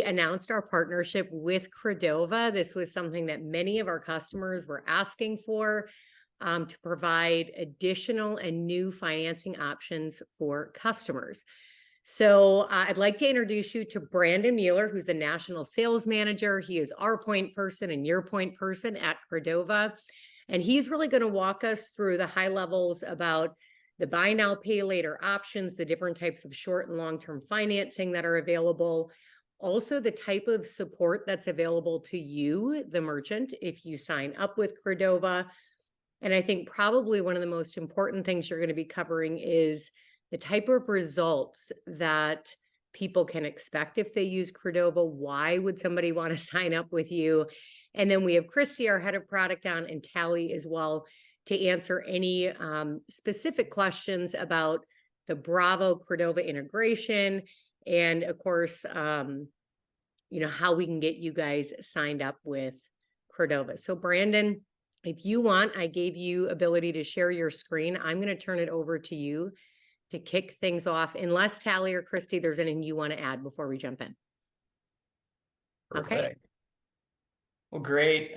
we announced our partnership with Credova. This was something that many of our customers were asking for, to provide additional and new financing options for customers. So I'd like to introduce you to Brandon Mueller, who's the National Sales Manager. He is our point person and your point person at Credova. And he's really going to walk us through the high levels about the buy now, pay later options, the different types of short and long-term financing that are available. Also, the type of support that's available to you, the merchant, if you sign up with Credova. And I think probably one of the most important things you're going to be covering is the type of results that people can expect if they use Credova. Why would somebody want to sign up with you? And then we have Christy, our head of product, on, and Tally as well, to answer any specific questions about the Bravo Credova integration, and of course, how we can get you guys signed up with Credova. So Brandon, if you want, I gave you ability to share your screen. I'm going to turn it over to you to kick things off, unless Tally or Christy, there's anything you want to add before we jump in. Perfect. Okay. Well, great.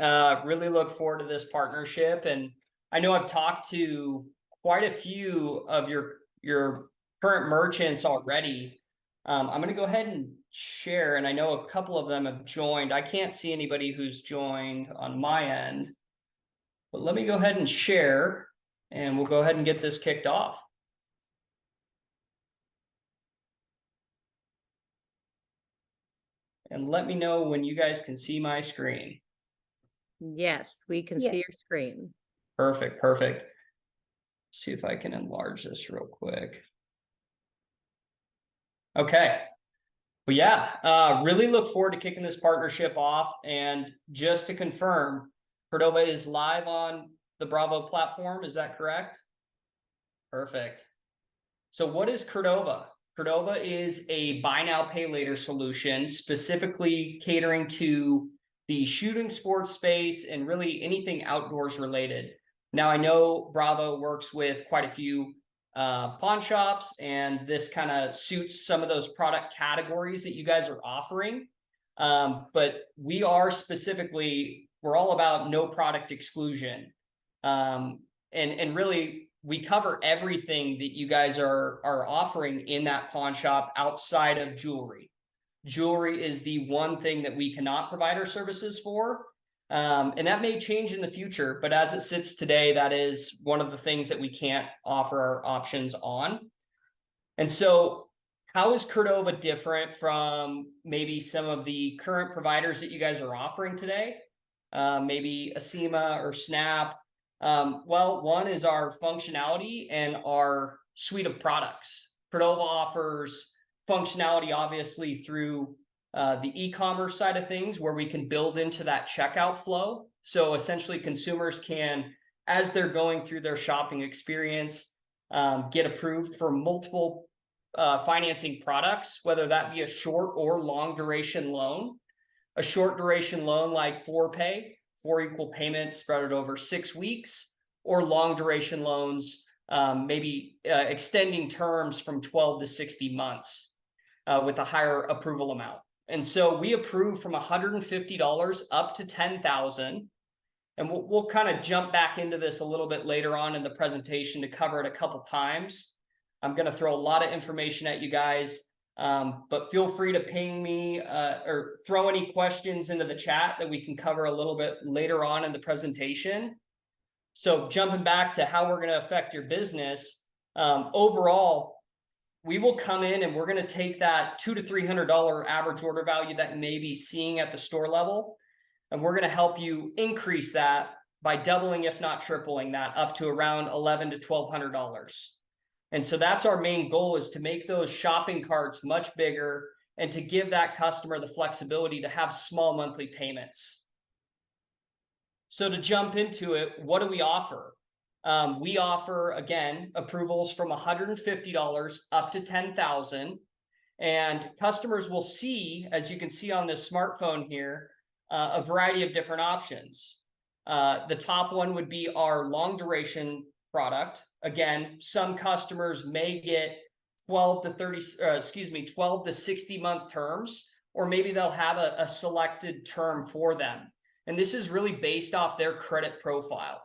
Really look forward to this partnership. And I know I've talked to quite a few of your current merchants already. I'm going to go ahead and share, and I know a couple of them have joined. I can't see anybody who's joined on my end, but let me go ahead and share, and we'll go ahead and get this kicked off. And let me know when you guys can see my screen. Yes, we can see your screen. Perfect, perfect. Let's see if I can enlarge this real quick. Okay. Well, yeah, really look forward to kicking this partnership off. And just to confirm, Credova is live on the Bravo platform. Is that correct? Perfect. So what is Credova? Credova is a buy now, pay later solution, specifically catering to the shooting sports space and really anything outdoors related. Now, I know Bravo works with quite a few pawn shops, and this kind of suits some of those product categories that you guys are offering. But we are specifically, we're all about no product exclusion. And really, we cover everything that you guys are offering in that pawn shop outside of jewelry. Jewelry is the one thing that we cannot provide our services for. And that may change in the future, but as it sits today, that is one of the things that we can't offer our options on. And so how is Credova different from maybe some of the current providers that you guys are offering today? Maybe Acima or Snap. Well, one is our functionality and our suite of products. Credova offers functionality, obviously, through the e-commerce side of things, where we can build into that checkout flow. So essentially, consumers can, as they're going through their shopping experience, get approved for multiple financing products, whether that be a short or long duration loan. A short duration loan like 4Pay, 4 equal payments spread over 6 weeks, or long duration loans, maybe extending terms from 12 to 60 months with a higher approval amount. And so we approve from $150 up to $10,000. And we'll kind of jump back into this a little bit later on in the presentation to cover it a couple times. I'm going to throw a lot of information at you guys, but feel free to ping me or throw any questions into the chat that we can cover a little bit later on in the presentation. So jumping back to how we're going to affect your business, overall, we will come in and we're going to take that $200 to $300 average order value that you may be seeing at the store level, and we're going to help you increase that by doubling, if not tripling that, up to around $1,100 to $1,200. And so that's our main goal, is to make those shopping carts much bigger and to give that customer the flexibility to have small monthly payments. So to jump into it, what do we offer? We offer, again, approvals from $150 up to $10,000. And customers will see, as you can see on this smartphone here, a variety of different options. The top one would be our long duration product. Again, some customers may get 12 to 60 month terms, or maybe they'll have a selected term for them. And this is really based off their credit profile.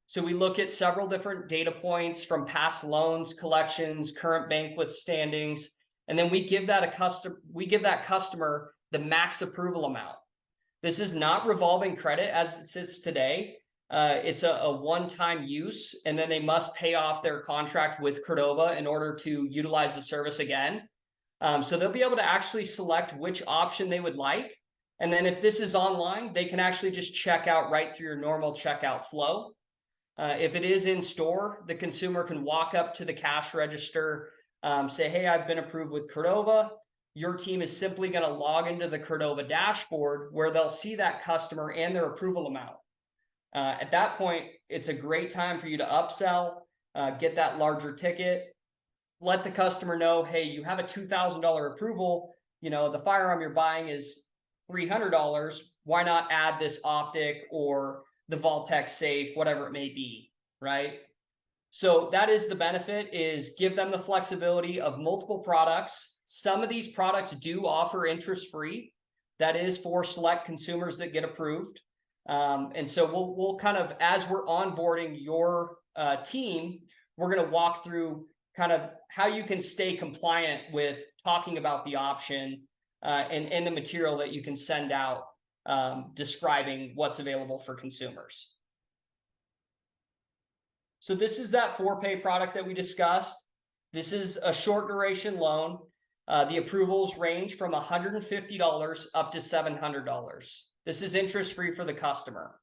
So we look at several different data points from past loans, collections, current bank withstandings, and then we give that customer the max approval amount. This is not revolving credit as it sits today. It's a one-time use, and then they must pay off their contract with Credova in order to utilize the service again. So they'll be able to actually select which option they would like. And then if this is online, they can actually just check out right through your normal checkout flow. If it is in store, the consumer can walk up to the cash register, say, hey, I've been approved with Credova. Your team is simply going to log into the Credova dashboard where they'll see that customer and their approval amount. At that point, it's a great time for you to upsell, get that larger ticket, let the customer know, hey, you have a $2,000 approval. The firearm you're buying is $300. Why not add this optic or the Vaultec safe, whatever it may be, right? So that is the benefit, is give them the flexibility of multiple products. Some of these products do offer interest-free. That is for select consumers that get approved. And so we'll kind of, as we're onboarding your team, we're going to walk through kind of how you can stay compliant with talking about the option and the material that you can send out describing what's available for consumers. So this is that 4Pay product that we discussed. This is a short duration loan. The approvals range from $150 up to $700. This is interest-free for the customer.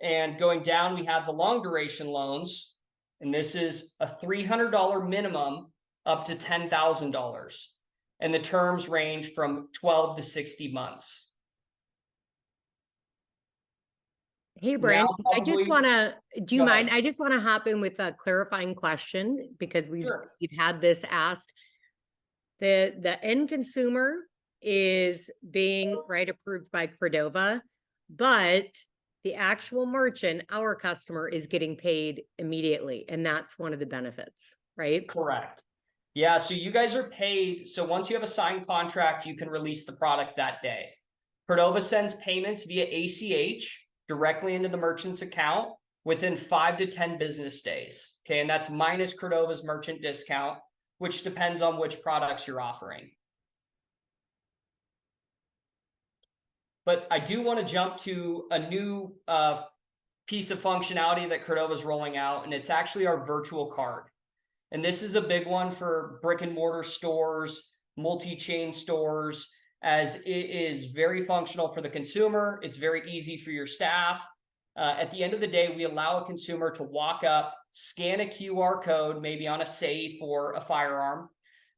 And going down, we have the long duration loans, and this is a $300 minimum up to $10,000. And the terms range from 12 to 60 months. Hey, Brent, I just want to, do you Go mind? ahead. I just want to hop in with a clarifying question because we've had this asked. The end consumer is being approved by Credova, but the actual merchant, our customer, is getting paid immediately. And that's one of the benefits, right? Correct. Yeah, so you guys are paid. So once you have a signed contract, you can release the product that day. Credova sends payments via ACH directly into the merchant's account within 5 to 10 business days. Okay, and that's minus Credova's merchant discount, which depends on which products you're offering. But I do want to jump to a new piece of functionality that Credova is rolling out, and it's actually our virtual card. And this is a big one for brick and mortar stores, multi-chain stores, as it is very functional for the consumer. It's very easy for your staff. At the end of the day, we allow a consumer to walk up, scan a QR code, maybe on a safe or a firearm.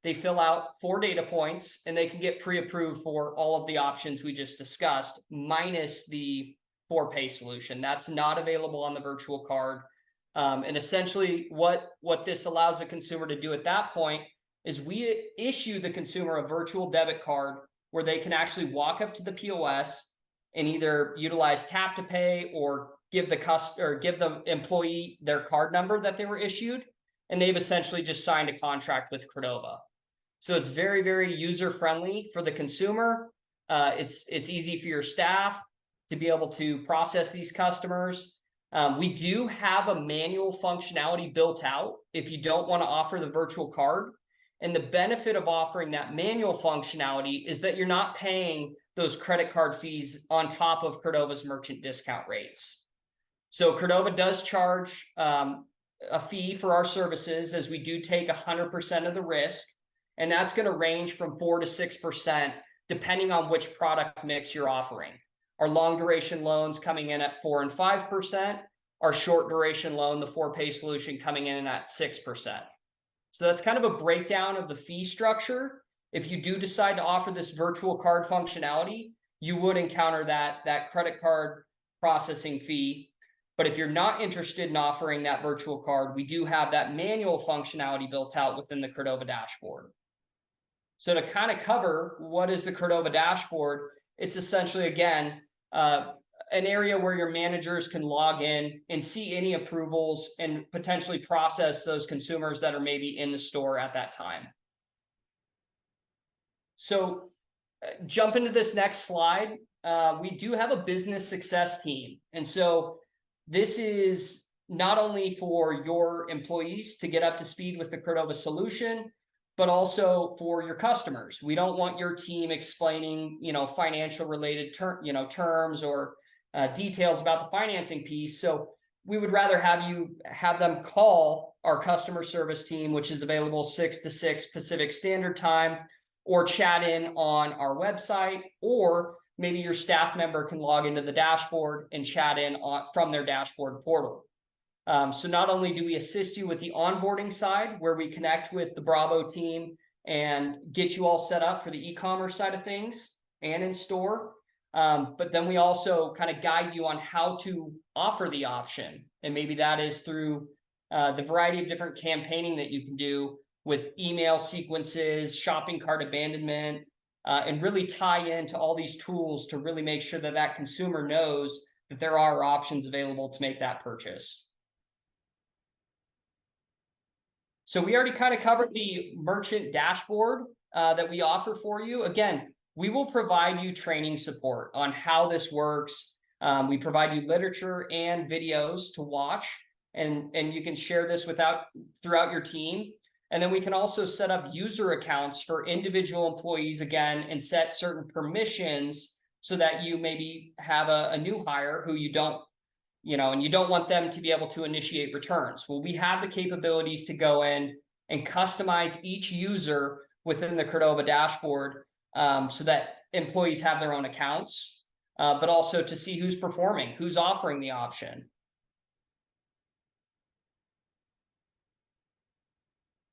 They fill out 4 data points, and they can get pre-approved for all of the options we just discussed, minus the 4Pay solution. That's not available on the virtual card. And essentially what this allows the consumer to do at that point is we issue the consumer a virtual debit card where they can actually walk up to the POS and either utilize tap to pay or give the employee their card number that they were issued, and they've essentially just signed a contract with Credova. So it's very, very user friendly for the consumer. It's easy for your staff to be able to process these customers. We do have a manual functionality built out if you don't want to offer the virtual card. And the benefit of offering that manual functionality is that you're not paying those credit card fees on top of Credova's merchant discount rates. So Credova does charge a fee for our services, as we do take 100% of the risk. And that's going to range from 4 to 6%, depending on which product mix you're offering. Our long duration loans coming in at 4 and 5%. Our short duration loan, the 4Pay solution, coming in at 6%. So that's kind of a breakdown of the fee structure. If you do decide to offer this virtual card functionality, you would encounter that credit card processing fee. But if you're not interested in offering that virtual card, we do have that manual functionality built out within the Credova dashboard. So to kind of cover what is the Credova dashboard, it's essentially, again, an area where your managers can log in and see any approvals and potentially process those consumers that are maybe in the store at that time. So jump into this next slide. We do have a business success team. And so this is not only for your employees to get up to speed with the Credova solution, but also for your customers. We don't want your team explaining, financial related terms or details about the financing piece. So we would rather have them call our customer service team, which is available 6 to 6 Pacific Standard Time, or chat in on our website, or maybe your staff member can log into the dashboard and chat in from their dashboard portal. So not only do we assist you with the onboarding side, where we connect with the Bravo team and get you all set up for the e-commerce side of things and in store, but then we also kind of guide you on how to offer the option. And maybe that is through the variety of different campaigning that you can do with email sequences, shopping cart abandonment, and really tie into all these tools to really make sure that that consumer knows that there are options available to make that purchase. So we already kind of covered the merchant dashboard that we offer for you. Again, we will provide you training support on how this works. We provide you literature and videos to watch, and you can share this throughout your team. And then we can also set up user accounts for individual employees again, and set certain permissions so that you maybe have a new hire who you don't want them to be able to initiate returns. Well, we have the capabilities to go in and customize each user within the Credova dashboard, so that employees have their own accounts, but also to see who's performing, who's offering the option.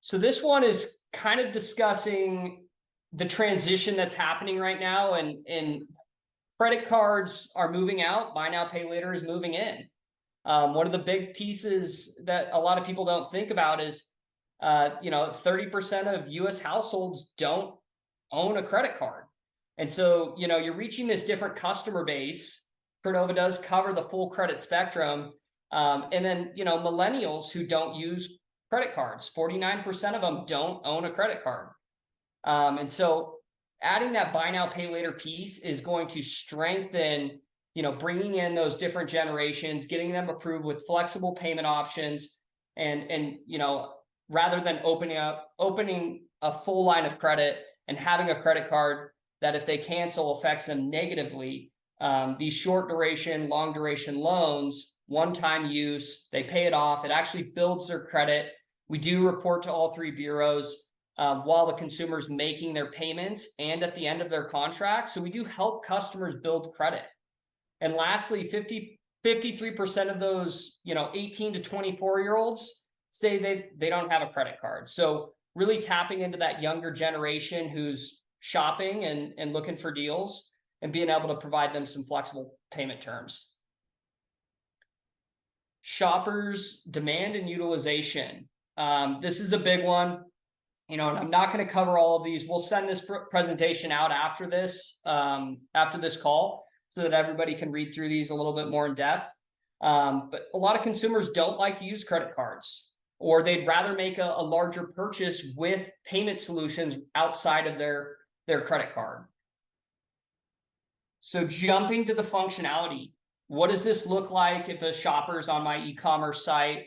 So this one is kind of discussing the transition that's happening right now, and credit cards are moving out. Buy now, pay later is moving in. One of the big pieces that a lot of people don't think about is, 30% of US households don't own a credit card. And so, you're reaching this different customer base. Credova does cover the full credit spectrum. And then, millennials who don't use credit cards, 49% of them don't own a credit card. And so adding that buy now, pay later piece is going to strengthen, bringing in those different generations, getting them approved with flexible payment options, and rather than opening a full line of credit and having a credit card that if they cancel affects them negatively. These short duration, long duration loans, one-time use, they pay it off, it actually builds their credit. We do report to all 3 bureaus while the consumer's making their payments and at the end of their contract. So we do help customers build credit. And lastly, 53% of those 18 to 24-year-olds say they don't have a credit card. So really tapping into that younger generation who's shopping and looking for deals, and being able to provide them some flexible payment terms. Shoppers' demand and utilization. This is a big one, and I'm not going to cover all of these. We'll send this presentation out after this call, so that everybody can read through these a little bit more in depth. But a lot of consumers don't like to use credit cards, or they'd rather make a larger purchase with payment solutions outside of their credit card. So jumping to the functionality, what does this look like if a shopper's on my e-commerce site?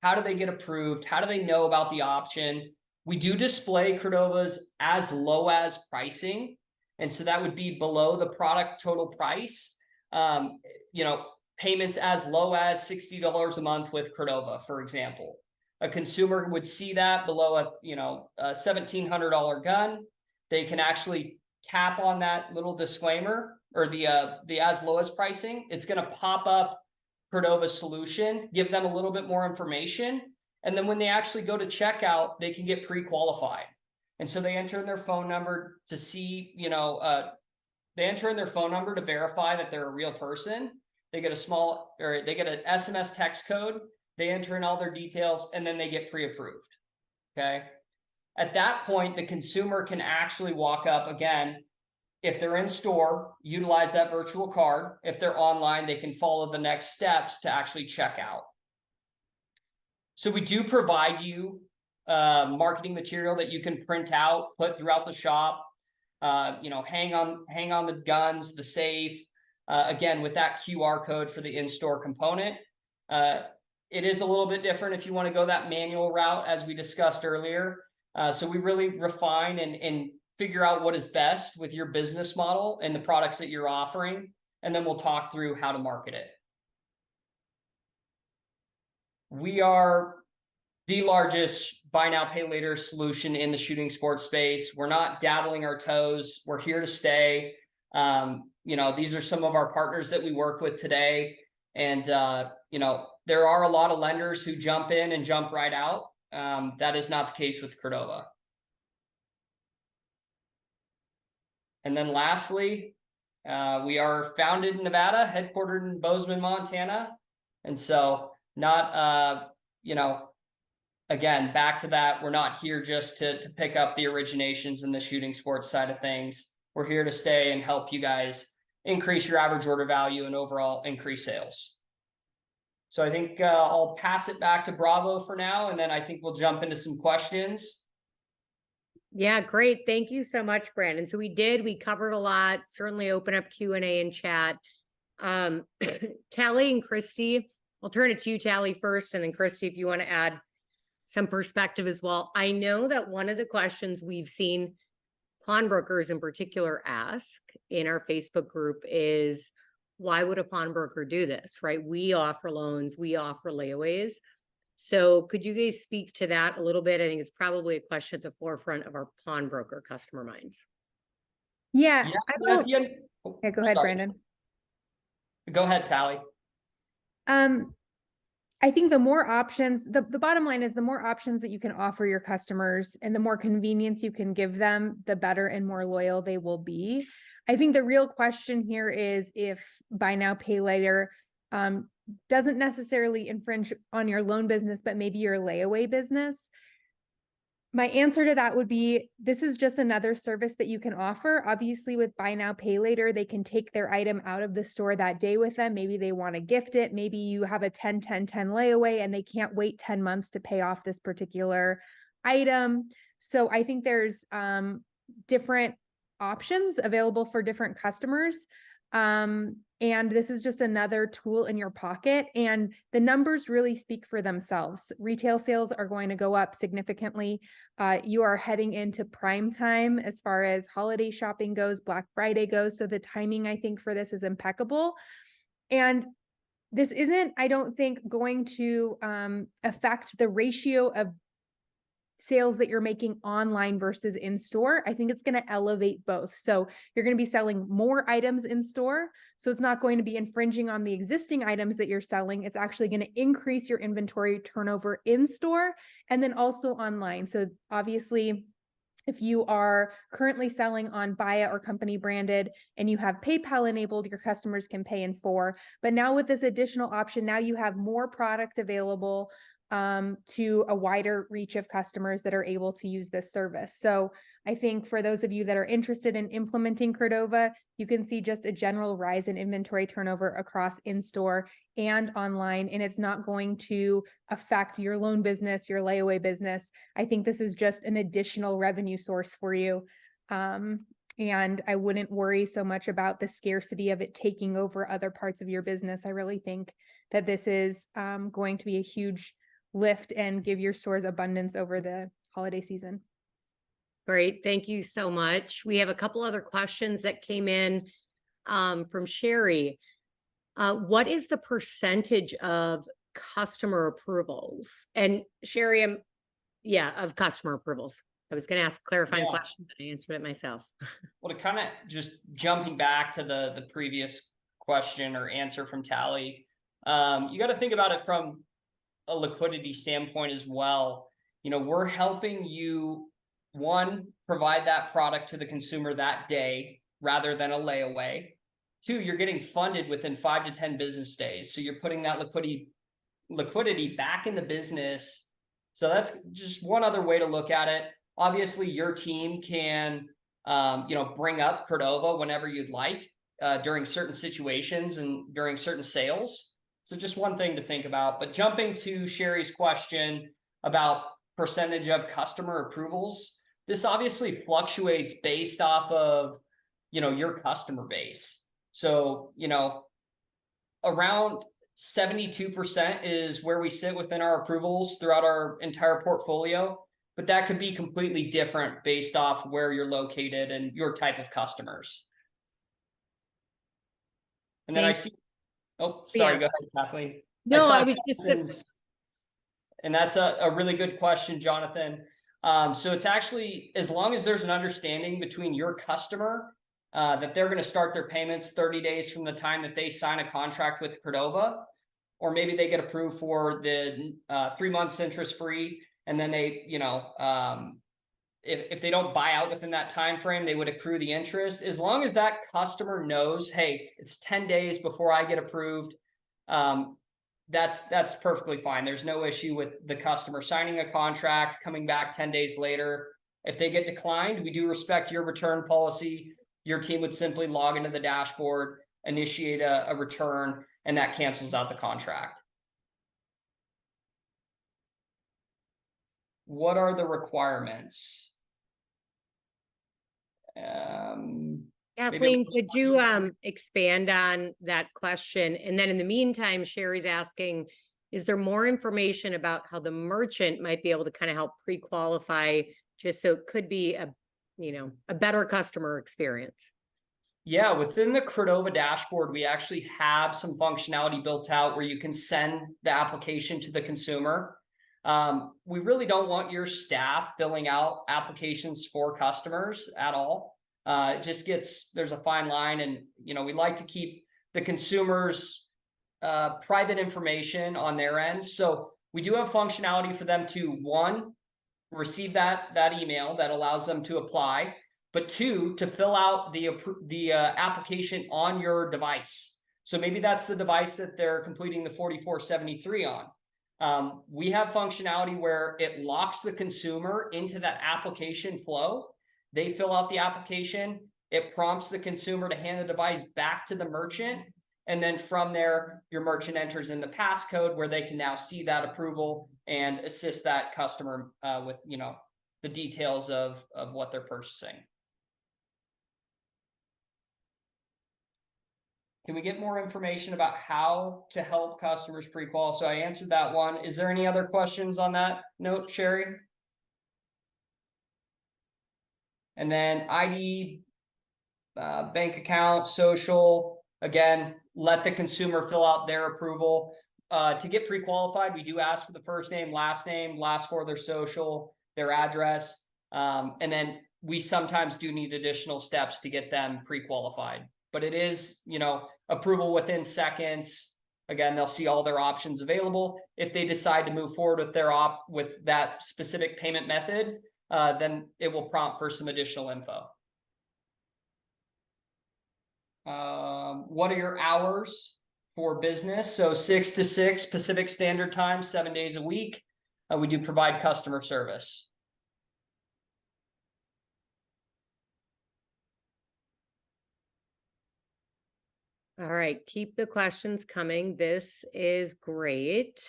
How do they get approved? How do they know about the option? We do display Credova's as low as pricing. And so that would be below the product total price. Payments as low as $60 a month with Credova, for example. A consumer would see that below a $1,700 gun. They can actually tap on that little disclaimer, or the as low as pricing. It's going to pop up Credova's solution, give them a little bit more information, and then when they actually go to checkout, they can get pre-qualified. And so they enter in their phone number to see, they enter in their phone number to verify that they're a real person. They get an SMS text code. They enter in all their details, and then they get pre-approved. Okay. At that point, the consumer can actually walk up again. If they're in store, utilize that virtual card. If they're online, they can follow the next steps to actually check out. So we do provide you marketing material that you can print out, put throughout the shop. hang on the guns, the safe, again, with that QR code for the in-store component. It is a little bit different if you want to go that manual route, as we discussed earlier. So we really refine and figure out what is best with your business model and the products that you're offering. And then we'll talk through how to market it. We are the largest buy now, pay later solution in the shooting sports space. We're not dabbling our toes. We're here to stay. These are some of our partners that we work with today. And, there are a lot of lenders who jump in and jump right out. That is not the case with Credova. And then lastly, we are founded in Nevada, headquartered in Bozeman, Montana. And so again, back to that, we're not here just to pick up the originations in the shooting sports side of things. We're here to stay and help you guys increase your average order value and overall increase sales. So I think I'll pass it back to Bravo for now, and then I think we'll jump into some questions. Yeah, great. Thank you so much, Brandon. So we covered a lot, certainly open up Q&A and chat. Tally and Christy, I'll turn it to you, Tally, first, and then Christy, if you want to add some perspective as well. I know that one of the questions we've seen pawnbrokers in particular ask in our Facebook group is, why would a pawnbroker do this, right? We offer loans, we offer layaways. So could you guys speak to that a little bit? I think it's probably a question at the forefront of our pawnbroker customer minds. Yeah. Go ahead, Brandon. Go ahead, Tally. I think the more options, the bottom line is the more options that you can offer your customers and the more convenience you can give them, the better and more loyal they will be. I think the real question here is if buy now, pay later doesn't necessarily infringe on your loan business, but maybe your layaway business. My answer to that would be, this is just another service that you can offer. Obviously, with buy now, pay later, they can take their item out of the store that day with them. Maybe they want to gift it. Maybe you have a 10-10-10 layaway and they can't wait 10 months to pay off this particular item. So I think there's different options available for different customers. And this is just another tool in your pocket, and the numbers really speak for themselves. Retail sales are going to go up significantly. You are heading into prime time as far as holiday shopping goes, Black Friday goes. So the timing, I think, for this is impeccable. And this isn't, I don't think, going to affect the ratio of sales that you're making online versus in store. I think it's going to elevate both. So you're going to be selling more items in store. So it's not going to be infringing on the existing items that you're selling. It's actually going to increase your inventory turnover in store and then also online. So obviously, if you are currently selling on Baya or company branded and you have PayPal enabled, your customers can pay in 4. But now with this additional option, now you have more product available to a wider reach of customers that are able to use this service. So I think for those of you that are interested in implementing Credova, you can see just a general rise in inventory turnover across in-store and online, and it's not going to affect your loan business, your layaway business. I think this is just an additional revenue source for you. And I wouldn't worry so much about the scarcity of it taking over other parts of your business. I really think that this is going to be a huge lift and give your stores abundance over the holiday season. Great. Thank you so much. We have a couple other questions that came in from Sherry. What is the percentage of customer approvals? And Sherry, of customer approvals. I was going to ask a clarifying question, but I answered it myself. Well, to kind of just jumping back to the previous question or answer from Tally, you got to think about it from a liquidity standpoint as well. We're helping you, one, provide that product to the consumer that day rather than a layaway. 2, you're getting funded within 5 to 10 business days. So you're putting that liquidity back in the business. So that's just one other way to look at it. Obviously, your team can, bring up Credova whenever you'd like during certain situations and during certain sales. So just one thing to think about. But jumping to Sherry's question about percentage of customer approvals, this obviously fluctuates based off of, your customer base. So, around 72% is where we sit within our approvals throughout our entire portfolio, but that could be completely different based off where you're located and your type of customers. And then I Thanks. see, oh, sorry, Yeah. go ahead, Kathleen. No, saw I was just gonna- Jonathan's- and that's a really good question, Jonathan. So it's actually, as long as there's an understanding between your customer that they're going to start their payments 30 days from the time that they sign a contract with Credova, or maybe they get approved for the 3 months interest free, and then they, if they don't buy out within that time frame, they would accrue the interest. As long as that customer knows, hey, it's 10 days before I get approved, that's perfectly fine. There's no issue with the customer signing a contract, coming back 10 days later. If they get declined, we do respect your return policy. Your team would simply log into the dashboard, initiate a return, and that cancels out the contract. What are the requirements? Kathleen, could you expand on that question? And then in the meantime, Sherry's asking, is there more information about how the merchant might be able to kind of help pre-qualify, just so it could be a better customer experience? Yeah, within the Credova dashboard, we actually have some functionality built out where you can send the application to the consumer. We really don't want your staff filling out applications for customers at all. It just there's a fine line, and we like to keep the consumers' private information on their end. So we do have functionality for them to, one, receive that email that allows them to apply, but two, to fill out the application on your device. So maybe that's the device that they're completing the 4473 on. We have functionality where it locks the consumer into that application flow. They fill out the application, it prompts the consumer to hand the device back to the merchant, and then from there, your merchant enters in the passcode where they can now see that approval and assist that customer with the details of what they're purchasing. Can we get more information about how to help customers pre-qual? So I answered that one. Is there any other questions on that note, Sherry? And then ID, bank account, social, again, let the consumer fill out their approval. To get pre-qualified, we do ask for the first name, last four of their social, their address. And then we sometimes do need additional steps to get them pre-qualified. But it is, approval within seconds. Again, they'll see all their options available. If they decide to move forward with with that specific payment method, then it will prompt for some additional info. What are your hours for business? So 6 to 6 Pacific Standard Time, 7 days a week. We do provide customer service. All right, keep the questions coming. This is great.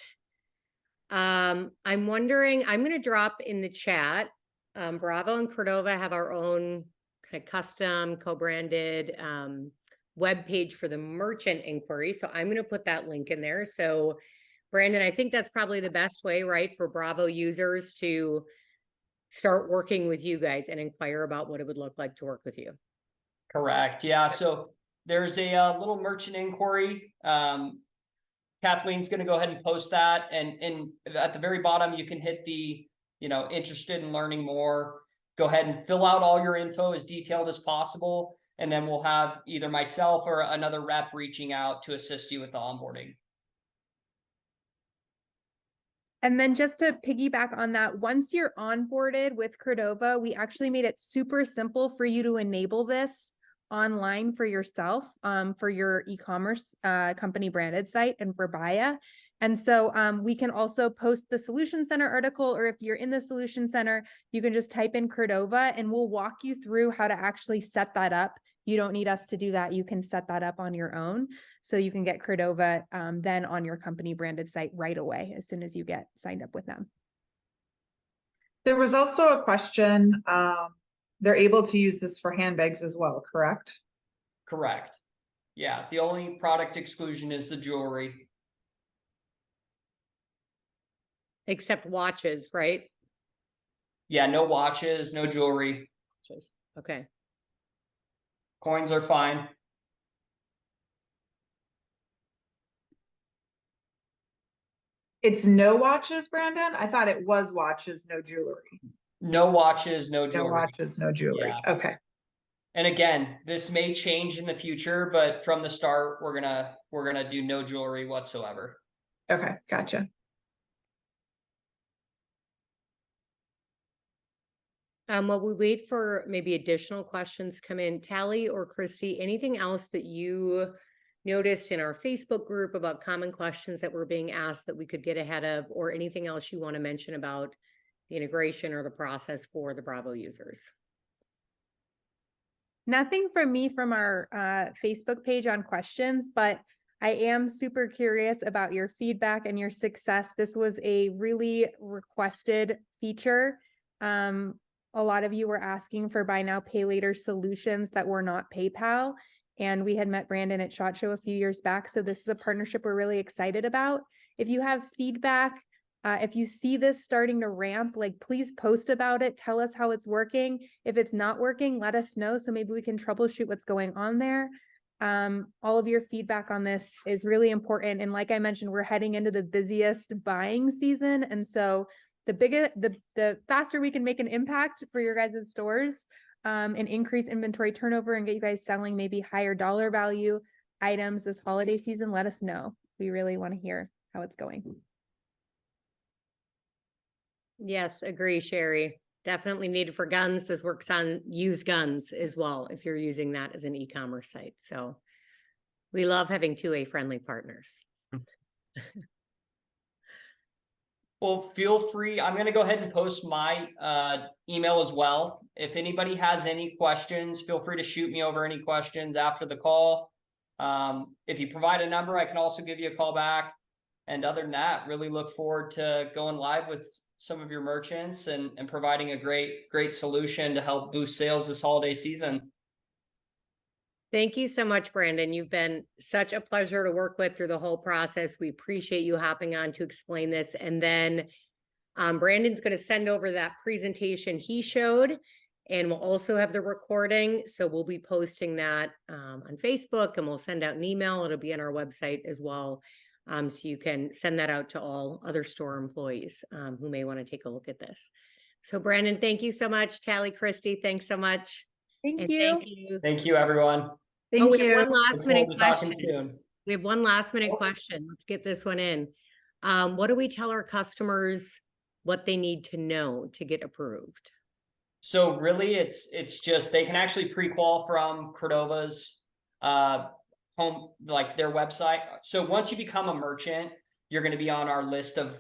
I'm wondering, I'm going to drop in the chat. Bravo and Credova have our own kind of custom co-branded web page for the merchant inquiry. So I'm going to put that link in there. So Brandon, I think that's probably the best way, right, for Bravo users to start working with you guys and inquire about what it would look like to work with you. Correct. Yeah. So there's a little merchant inquiry. Kathleen's going to go ahead and post that. And at the very bottom, you can hit the, interested in learning more. Go ahead and fill out all your info as detailed as possible. And then we'll have either myself or another rep reaching out to assist you with the onboarding. And then just to piggyback on that, once you're onboarded with Credova, we actually made it super simple for you to enable this online for yourself, for your e-commerce company branded site and for Baya. And so we can also post the Solution Center article, or if you're in the Solution Center, you can just type in Credova and we'll walk you through how to actually set that up. You don't need us to do that. You can set that up on your own. So you can get Credova then on your company branded site right away as soon as you get signed up with them. There was also a question, they're able to use this for handbags as well, correct? Correct. Yeah, the only product exclusion is the jewelry. Except watches, right? Yeah, no watches, no jewelry. Watches. Okay. Coins are fine. It's no watches, Brandon? I thought it was watches, no jewelry. No watches, no No jewelry. watches, no jewelry. Yeah. Okay. And again, this may change in the future, but from the start, we're gonna do no jewelry whatsoever. Okay, gotcha. While we wait for maybe additional questions come in, Tally or Christy, anything else that you noticed in our Facebook group about common questions that were being asked that we could get ahead of, or anything else you want to mention about the integration or the process for the Bravo users? Nothing from me from our Facebook page on questions, but I am super curious about your feedback and your success. This was a really requested feature. A lot of you were asking for buy now, pay later solutions that were not PayPal. And we had met Brandon at SHOT Show a few years back. So this is a partnership we're really excited about. If you have feedback, if you see this starting to ramp, like please post about it. Tell us how it's working. If it's not working, let us know. So maybe we can troubleshoot what's going on there. All of your feedback on this is really important. And like I mentioned, we're heading into the busiest buying season. And so the faster we can make an impact for your guys' stores, and increase inventory turnover and get you guys selling maybe higher dollar value items this holiday season, let us know. We really want to hear how it's going. Yes, agree, Sherry. Definitely needed for guns. This works on used guns as well, if you're using that as an e-commerce site. So we love having 2A friendly partners. Well, feel free. I'm going to go ahead and post my email as well. If anybody has any questions, feel free to shoot me over any questions after the call. If you provide a number, I can also give you a call back. And other than that, really look forward to going live with some of your merchants and providing a great solution to help boost sales this holiday season. Thank you so much, Brandon. You've been such a pleasure to work with through the whole process. We appreciate you hopping on to explain this. And then Brandon's going to send over that presentation he showed, and we'll also have the recording. So we'll be posting that on Facebook, and we'll send out an email. It'll be on our website as well. So you can send that out to all other store employees who may want to take a look at this. So Brandon, thank you so much. Tally, Christy, thanks so much. Thank And you. thank you. Thank you, everyone. Thank we you. have one last Look minute forward to talking question. soon. We have one last minute question. Let's get this one in. What do we tell our customers what they need to know to get approved? So really, it's just they can actually pre-qual from Credova's home, like their website. So once you become a merchant, you're going to be on our list of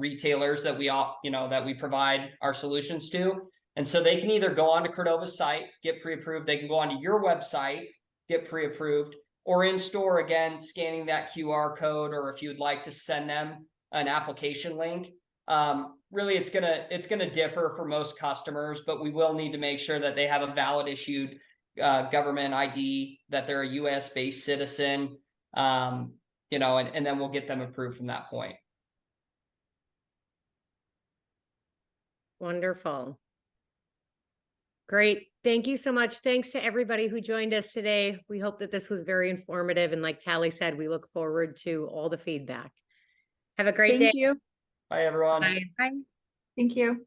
retailers that we provide our solutions to. And so they can either go onto Credova's site, get pre-approved. They can go onto your website, get pre-approved, or in store again, scanning that QR code, or if you'd like to send them an application link. Really, it's gonna differ for most customers, but we will need to make sure that they have a valid issued government ID, that they're a US based citizen, and then we'll get them approved from that point. Wonderful. Great. Thank you so much. Thanks to everybody who joined us today. We hope that this was very informative. And like Tally said, we look forward to all the feedback. Have a great day. Thank you. Bye, everyone. Bye. Bye. Thank you.